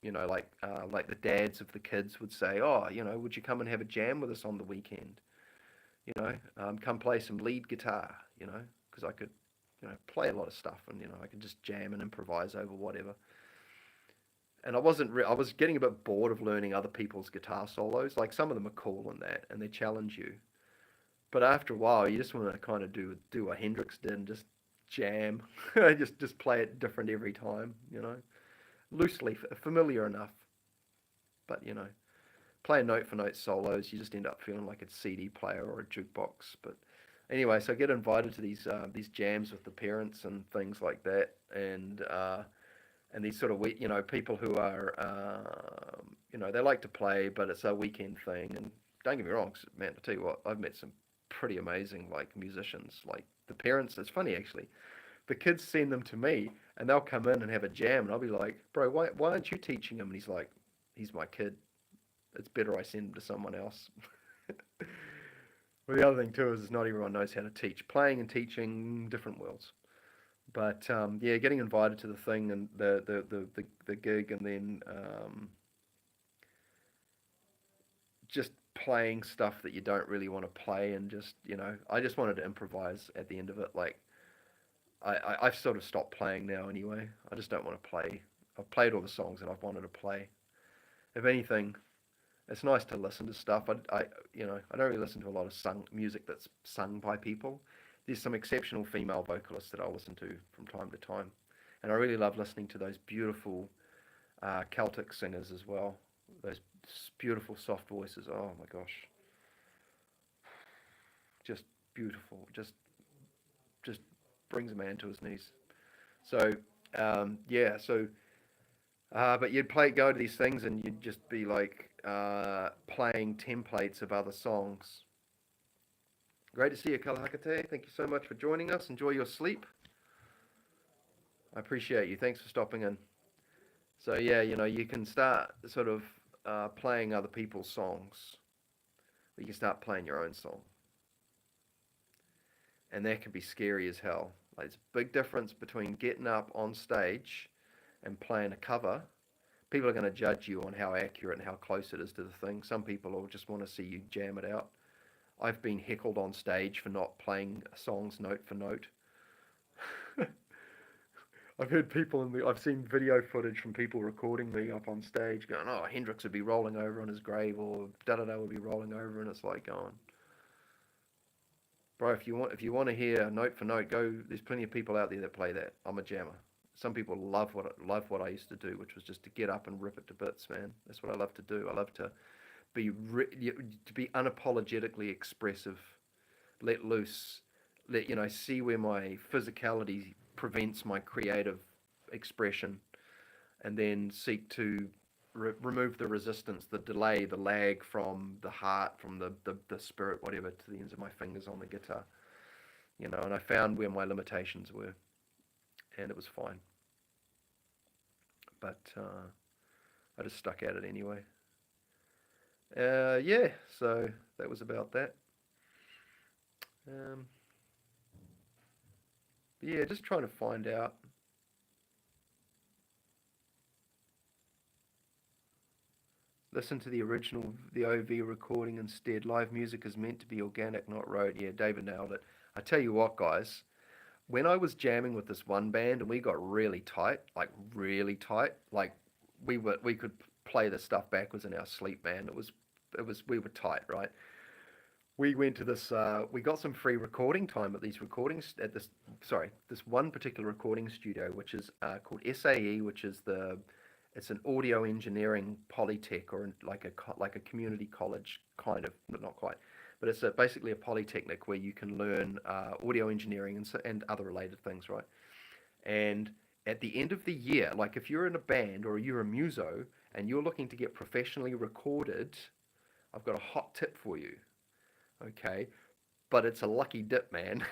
Like the dads of the kids would say, "Oh, would you come and have a jam with us on the weekend? Come play some lead guitar, because I could, play a lot of stuff and I could just jam and improvise over whatever." And I was getting a bit bored of learning other people's guitar solos. Like some of them are cool and that, and they challenge you. But after a while, you just want to kind of do what Hendrix did and just jam, just play it different every time, loosely familiar enough. But playing note for note solos, you just end up feeling like a CD player or a jukebox. But anyway, so I get invited to these jams with the parents and things like that, and these sort of people who are they like to play, but it's a weekend thing. And don't get me wrong, man, I tell you what, I've met some pretty amazing like musicians. Like the parents, it's funny actually. The kids send them to me, and they'll come in and have a jam, and I'll be like, "Bro, why aren't you teaching him?" And he's like, "He's my kid. It's better I send him to someone else." Well, the other thing too is not everyone knows how to teach. Playing and teaching, different worlds. But yeah, getting invited to the thing and the gig, and then just playing stuff that you don't really want to play, and just I just wanted to improvise at the end of it. Like I've sort of stopped playing now anyway. I just don't want to play. I've played all the songs that I've wanted to play. If anything, it's nice to listen to stuff. I don't really listen to a lot of sung music that's sung by people. There's some exceptional female vocalists that I'll listen to from time to time, and I really love listening to those beautiful Celtic singers as well. Those beautiful soft voices. Oh my gosh, just beautiful. Just brings a man to his knees. So yeah, but you'd go to these things and you'd just be like playing templates of other songs. Great to see you, Kalahakate. Thank you so much for joining us. Enjoy your sleep. I appreciate you. Thanks for stopping in. So yeah, you can start sort of playing other people's songs. You can start playing your own song, and that can be scary as hell. Like, it's a big difference between getting up on stage and playing a cover. People are going to judge you on how accurate and how close it is to the thing. Some people will just want to see you jam it out. I've been heckled on stage for not playing songs note for note. I've seen video footage from people recording me up on stage going, "Oh, Hendrix would be rolling over on his grave," or da da da would be rolling over, and it's like going, "Bro, if you want to hear note for note, go. There's plenty of people out there that play that. I'm a jammer." Some people love what I used to do, which was just to get up and rip it to bits, man. That's what I love to do. I love to be unapologetically expressive, let loose, see where my physicality prevents my creative expression, and then seek to remove the resistance, the delay, the lag from the heart, from the spirit, whatever, to the ends of my fingers on the guitar. And I found where my limitations were, and it was fine. But I just stuck at it anyway. Yeah, so that was about that. Um, yeah, just trying to find out. Listen to the original, the OV recording instead. Live music is meant to be organic, not rote. Yeah, David nailed it. I tell you what, guys, when I was jamming with this one band and we got really tight, like we could play the stuff backwards in our sleep, man. It was we were tight, right? We went to this. We got some free recording time at these recordings at this. Sorry, this one particular recording studio, which is called SAE, which is it's an audio engineering polytech or like a community college kind of, but not quite. But it's basically a polytechnic where you can learn audio engineering and other related things, right? And at the end of the year, like if you're in a band or you're a muso and you're looking to get professionally recorded, I've got a hot tip for you. Okay, but it's a lucky dip, man.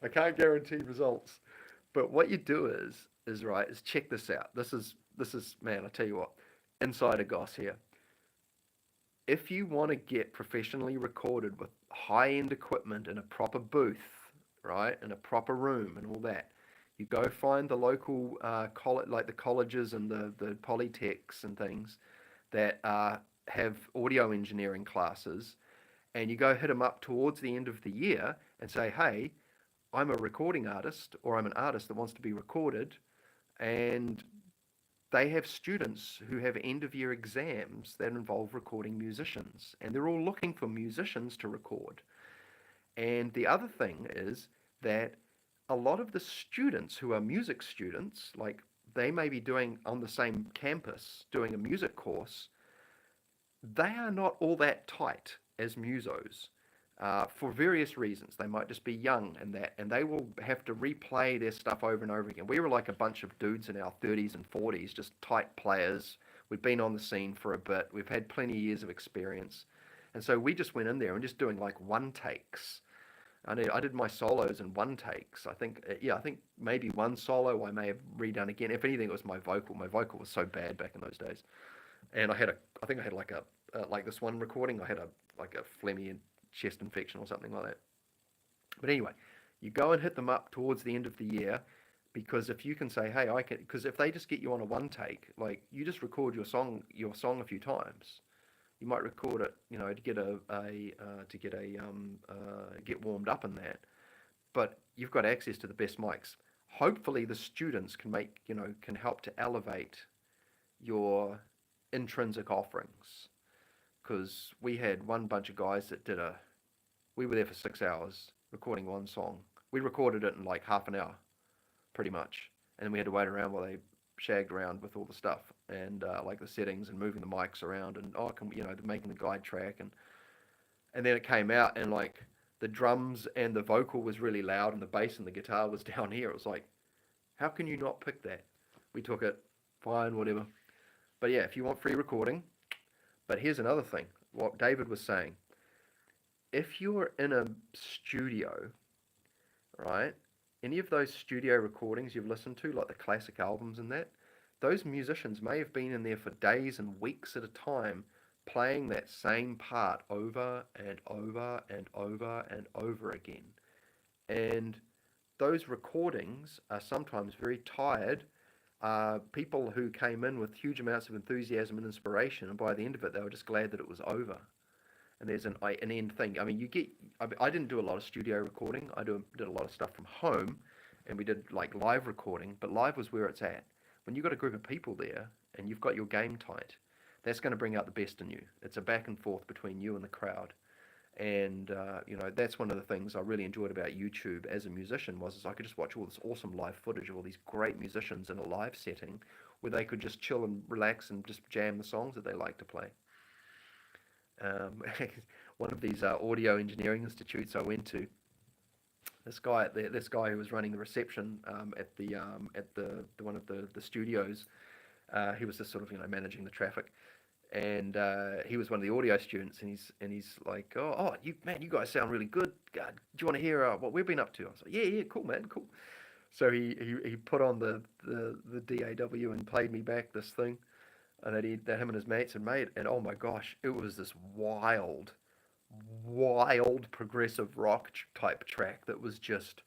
I can't guarantee results. But what you do is check this out. This is man, I tell you what, insider goss here. If you want to get professionally recorded with high-end equipment in a proper booth, right, in a proper room and all that, you go find the local college, like the colleges and the polytechs and things that have audio engineering classes, and you go hit them up towards the end of the year and say, hey, I'm a recording artist or I'm an artist that wants to be recorded, and they have students who have end of year exams that involve recording musicians, and they're all looking for musicians to record. And the other thing is that a lot of the students who are music students, like they may be doing on the same campus doing a music course, they are not all that tight as musos for various reasons. They might just be young and they will have to replay their stuff over and over again. We were like a bunch of dudes in our 30s and 40s, just tight players. We've been on the scene for a bit. We've had plenty of years of experience. And so we just went in there and just doing like one takes. I did my solos in one takes. I think maybe one solo I may have redone again. If anything, it was my vocal. My vocal was so bad back in those days. And I think I had like this one recording, I had like a phlegmy chest infection or something like that. But anyway, you go and hit them up towards the end of the year, because if you can say, hey, because if they just get you on a one take, like you just record your song a few times. You might record it, to get warmed up in that. But you've got access to the best mics. Hopefully, the students can help to elevate your intrinsic offerings, because we had one bunch of guys that we were there for 6 hours recording one song. We recorded it in like half an hour, pretty much, and then we had to wait around while they shagged around with all the stuff and like the settings and moving the mics around and making the guide track, and then it came out and like the drums and the vocal was really loud and the bass and the guitar was down here. It was like, how can you not pick that? We took it, fine, whatever. But yeah, if you want free recording, but here's another thing, what David was saying. If you're in a studio, right, any of those studio recordings you've listened to, like the classic albums and that, those musicians may have been in there for days and weeks at a time playing that same part over and over and over and over again. And those recordings are sometimes very tired people who came in with huge amounts of enthusiasm and inspiration, and by the end of it, they were just glad that it was over. And there's an end thing. I mean, I didn't do a lot of studio recording. Did a lot of stuff from home, and we did like live recording, but live was where it's at. When you've got a group of people there, and you've got your game tight, that's going to bring out the best in you. It's a back and forth between you and the crowd. And that's one of the things I really enjoyed about YouTube as a musician is I could just watch all this awesome live footage of all these great musicians in a live setting where they could just chill and relax and just jam the songs that they like to play. One of these audio engineering institutes I went to, this guy who was running the reception at the one of the studios, he was just sort of managing the traffic. And he was one of the audio students, and he's like, you guys sound really good. God, do you want to hear what we've been up to? I was like, yeah, cool, man, cool. So he put on the DAW and played me back this thing, and that him and his mates had made, and oh my gosh, it was this wild progressive rock type track that was just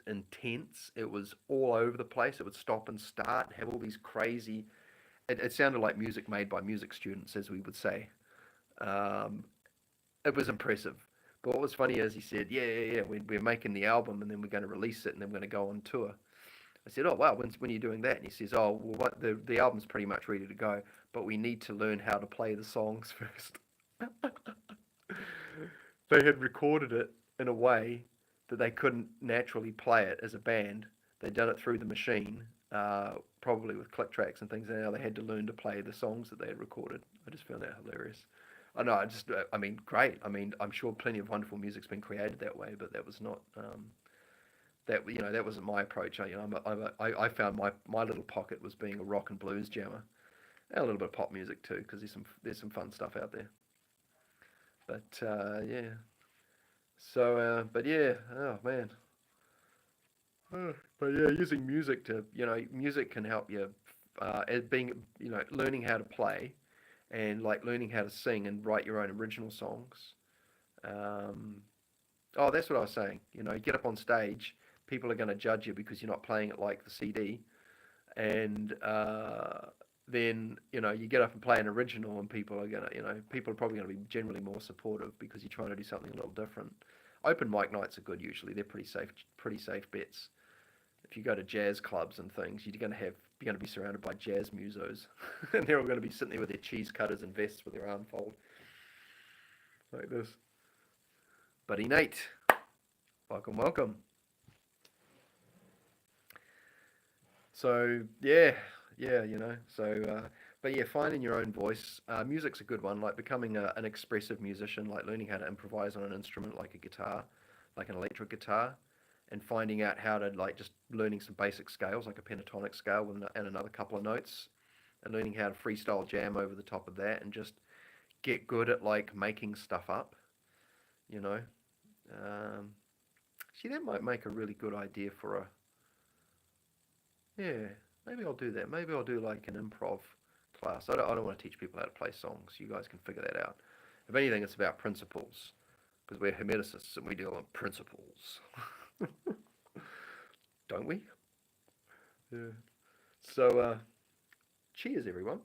intense. It was all over the place. It would stop and start and have all these crazy it sounded like music made by music students, as we would say. Um, it was impressive. But what was funny is he said, yeah, we're making the album and then we're going to release it and then we're going to go on tour. I said, oh, wow, when are you doing that? And he says, oh, well, the album's pretty much ready to go, but we need to learn how to play the songs first. They had recorded it in a way that they couldn't naturally play it as a band. They'd done it through the machine, probably with click tracks and things, and now they had to learn to play the songs that they had recorded. I just found that hilarious. I know, I mean, great. I mean, I'm sure plenty of wonderful music's been created that way, but that was not, that wasn't my approach. I found my little pocket was being a rock and blues jammer, and a little bit of pop music too, because there's some fun stuff out there. But yeah, so but yeah, oh man. But yeah, using music to, music can help you, as being, learning how to play and like learning how to sing and write your own original songs. Um, oh, that's what I was saying. You get up on stage, people are going to judge you because you're not playing it like the CD, and then you get up and play an original, and people are probably going to be generally more supportive because you're trying to do something a little different. Open mic nights are good usually. They're pretty safe bets. If you go to jazz clubs and things, you're going to be surrounded by jazz musos, and they're all going to be sitting there with their cheese cutters and vests with their arm fold like this. Buddy Nate, welcome, welcome. So yeah, but yeah, finding your own voice. Music's a good one. Like becoming an expressive musician, like learning how to improvise on an instrument like a guitar, like an electric guitar, and finding out how to like just learning some basic scales like a pentatonic scale and another couple of notes, and learning how to freestyle jam over the top of that, and just get good at like making stuff up. You know, um, see that might make a really good idea for a yeah. Maybe I'll do that. Maybe I'll do like an improv class. I don't want to teach people how to play songs. You guys can figure that out. If anything, it's about principles because we're hermeticists and we deal on principles, don't we? Yeah. So, cheers, everyone.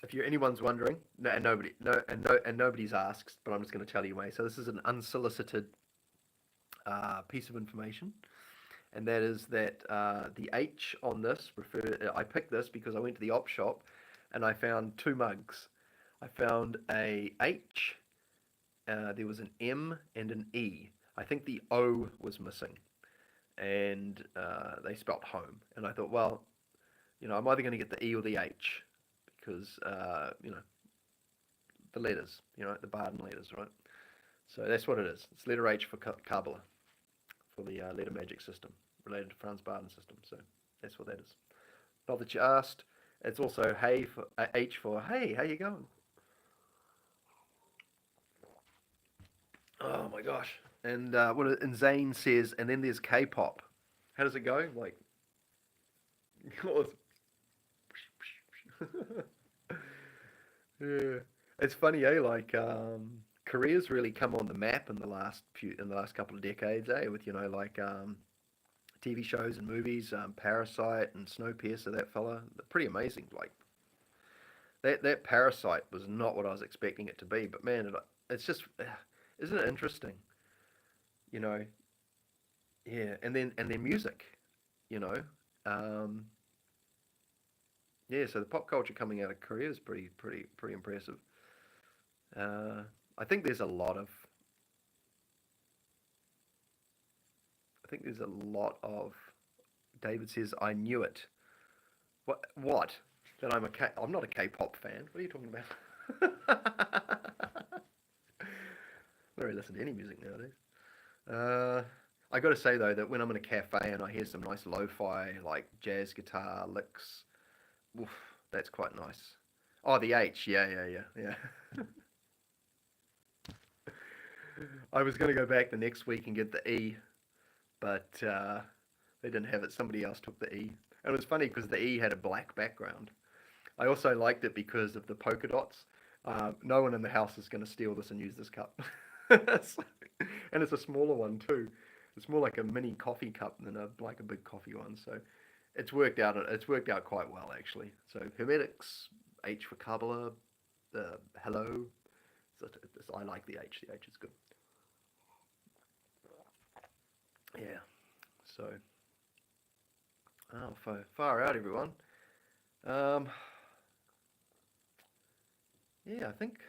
If anyone's wondering, no, and nobody, no, and nobody's asked, but I'm just going to tell you anyway. So this is an unsolicited piece of information, and that is that the H on this I picked this because I went to the op shop and I found two mugs. I found a H, there was an M and an E. I think the O was missing, and they spelt home. And I thought, well, I'm either going to get the E or the H because, the letters, the Bardon letters, right? So that's what it is. It's letter H for Kabbalah, for the letter magic system, related to franzbardon system. So that's what that is. Not that you asked. It's also H for hey, how you going? Oh my gosh. And and Zane says, and then there's K-pop. How does it go? Like, yeah, it's funny, eh? Like, Korea's really come on the map in the last couple of decades, eh? With like TV shows and movies, Parasite and Snowpiercer. That fella, pretty amazing. Like that Parasite was not what I was expecting it to be, but man, it's just, isn't it interesting? You know, yeah, and then music, you know, um, yeah. So the pop culture coming out of Korea is pretty impressive. Uh, I think there's a lot of I think there's a lot of David says I knew it. What? That I'm not a K-pop fan. What are you talking about? I don't really listen to any music nowadays. I got to say though that when I'm in a cafe and I hear some nice lo-fi like jazz guitar licks, oof, that's quite nice. Oh, the H, yeah. I was going to go back the next week and get the E, but they didn't have it. Somebody else took the E. And it was funny because the E had a black background. I also liked it because of the polka dots. No one in the house is going to steal this and use this cup. So- and it's a smaller one too. It's more like a mini coffee cup than like a big coffee one. So it's worked out. It's worked out quite well actually. So Hermetics, H for Kabbalah, hello. I like the H. The H is good. Yeah. So, far out, everyone. Um, yeah, I think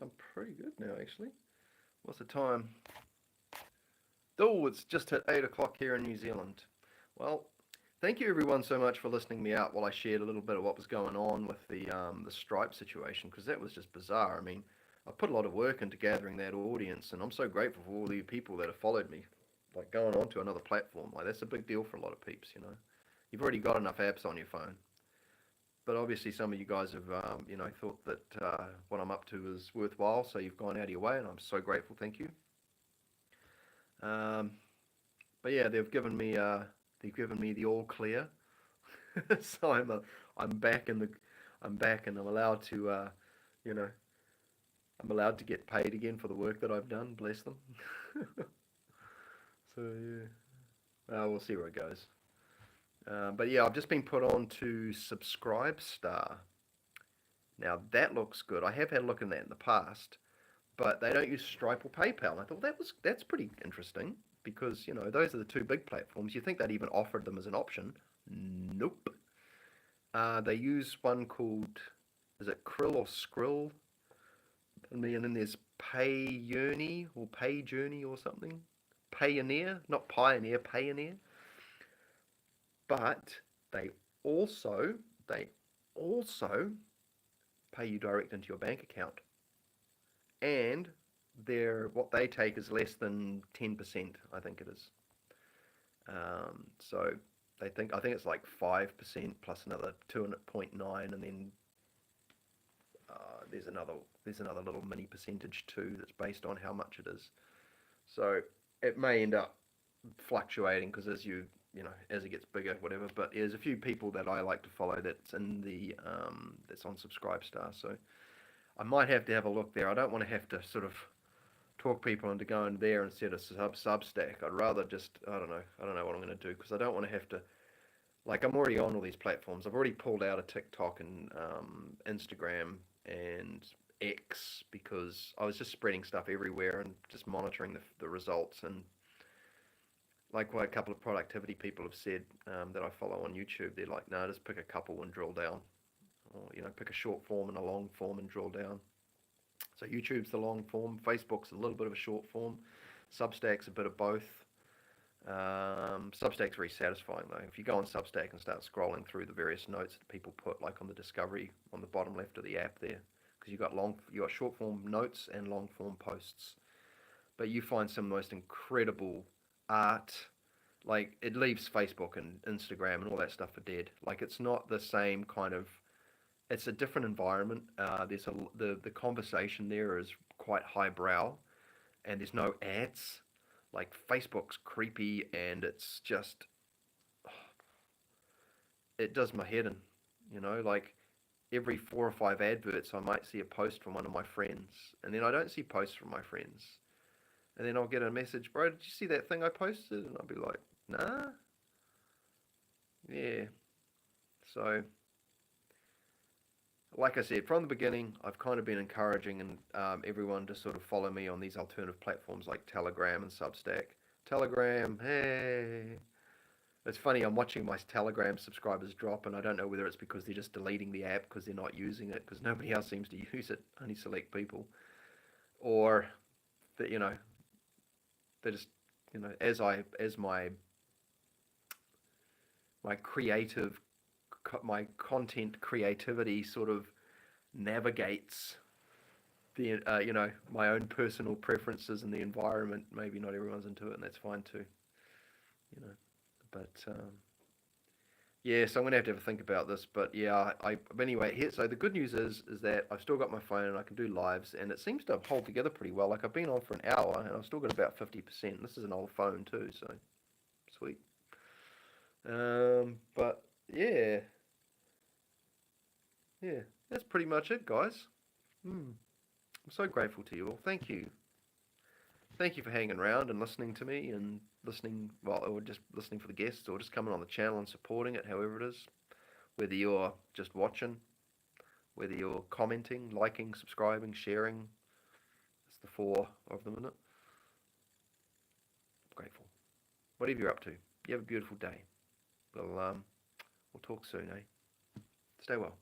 I'm pretty good now actually. What's the time? Oh, it's just hit 8 o'clock here in New Zealand. Well, thank you everyone so much for listening me out while I shared a little bit of what was going on with the Stripe situation, because that was just bizarre. I mean, I put a lot of work into gathering that audience, and I'm so grateful for all the people that have followed me. Like going on to another platform, like that's a big deal for a lot of peeps. You've already got enough apps on your phone, but obviously some of you guys have thought that what I'm up to is worthwhile, so you've gone out of your way, and I'm so grateful. Thank you. Um, but yeah, they've given me the all clear, so I'm back in the I'm back and I'm allowed to you know I'm allowed to get paid again for the work that I've done. Bless them. So yeah, we'll see where it goes. But yeah, I've just been put on to Subscribestar. Now that looks good. I have had a look in that in the past, but they don't use Stripe or PayPal. I thought that's pretty interesting because those are the two big platforms. You think they'd even offered them as an option? Nope. They use one called, is it Krill or Skrill? And then there's Payoneer or PayJourney or something. Payoneer, not Pioneer, Payoneer. But they also they also pay you direct into your bank account, and what they take is less than 10%. I think it is. So I think it's like 5% plus another 2.9, and then there's another little mini percentage too that's based on how much it is. So it may end up fluctuating because as it gets bigger, whatever. But there's a few people that I like to follow that's on Subscribestar. So I might have to have a look there. I don't want to have to sort of talk people into going there instead of Substack. I'd rather just I don't know what I'm going to do because I don't want to have to. Like I'm already on all these platforms. I've already pulled out of TikTok and Instagram and X because I was just spreading stuff everywhere and just monitoring the results. And like what a couple of productivity people have said that I follow on YouTube, they're like, no, just pick a couple and drill down, or pick a short form and a long form and drill down. So YouTube's the long form, Facebook's a little bit of a short form, Substack's a bit of both. Substack's very satisfying though. If you go on Substack and start scrolling through the various notes that people put, like on the discovery on the bottom left of the app there, because you got short form notes and long form posts, but you find some of the most incredible art. Like it leaves Facebook and Instagram and all that stuff for dead. Like it's not the same kind of. It's a different environment. The conversation there is quite highbrow, and there's no ads. Like Facebook's creepy, and it's just it does my head in. Like every 4 or 5 adverts, I might see a post from one of my friends, and then I don't see posts from my friends, and then I'll get a message, bro, did you see that thing I posted? And I'll be like, nah, yeah. So, like I said, from the beginning, I've kind of been encouraging everyone to sort of follow me on these alternative platforms like Telegram and Substack. Telegram, hey. It's funny, I'm watching my Telegram subscribers drop, and I don't know whether it's because they're just deleting the app because they're not using it, because nobody else seems to use it, only select people. Or that, they just, as my creative my content creativity sort of navigates the my own personal preferences and the environment. Maybe not everyone's into it, and that's fine too. But yeah, so I'm gonna have to think about this. But yeah, but anyway, here. So the good news is that I've still got my phone and I can do lives, and it seems to hold together pretty well. Like I've been on for an hour and I've still got about 50%. This is an old phone too, so sweet. But yeah. Yeah, that's pretty much it, guys. I'm so grateful to you all. Thank you. Thank you for hanging around and listening to me and listening, well, or just listening for the guests, or just coming on the channel and supporting it, however it is. Whether you're just watching, whether you're commenting, liking, subscribing, sharing, it's the four of them in it. I'm grateful. Whatever you're up to, you have a beautiful day. We'll talk soon, eh? Stay well.